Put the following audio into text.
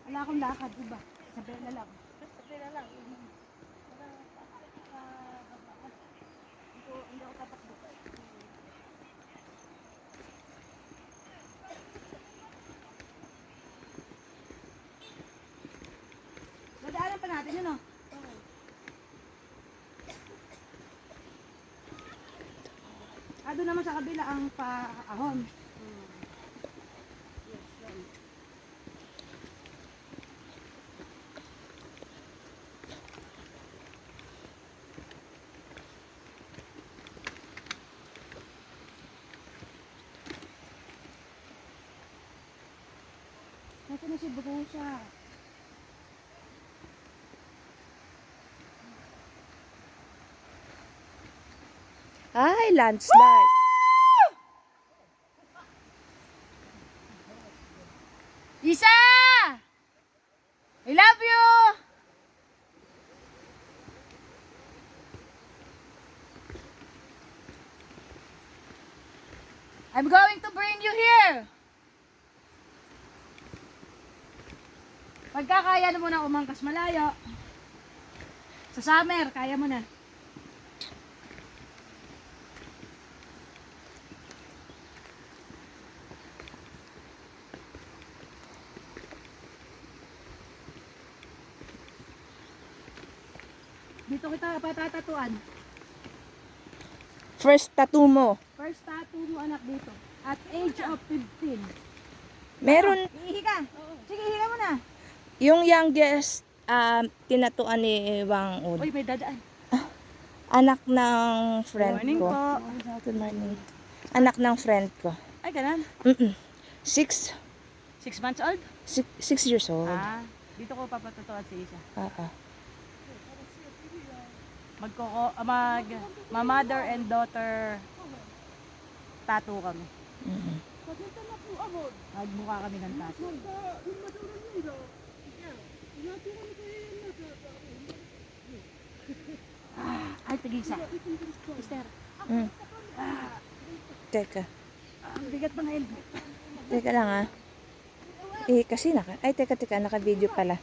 Wala akong lakad, iba. Sabi na lang. Sabi na lang. Hindi ako tatakbo. Dadaanan pa natin yun, oh. Doon naman sa kabila ang paahon. Nasa na si Brusa. Ay, landslide. Isa! I love you! I'm going to bring you here. Pagka kaya mo na umangkas malayo. Sa summer, kaya mo na. Dito kita patatatuan. First tattoo mo. First tattoo mo anak dito. At age of 15. Meron, Ihi ka. Sige, ihi ka muna. yung youngest, tinatuan ni Wang Ud. Uy, may dadaan. Anak ng friend Morning ko. po. Good morning. Anak ng friend ko. Ay, ganun. 6 6 months old? years old. Dito ko papatutuan si Isa. Mother and daughter tattoo kami. Magmukha kami ng tattoo. Ay, tigisa. Mister. Teka. Ang bigat pa ngayon. Teka lang Kasi teka, naka-video pala.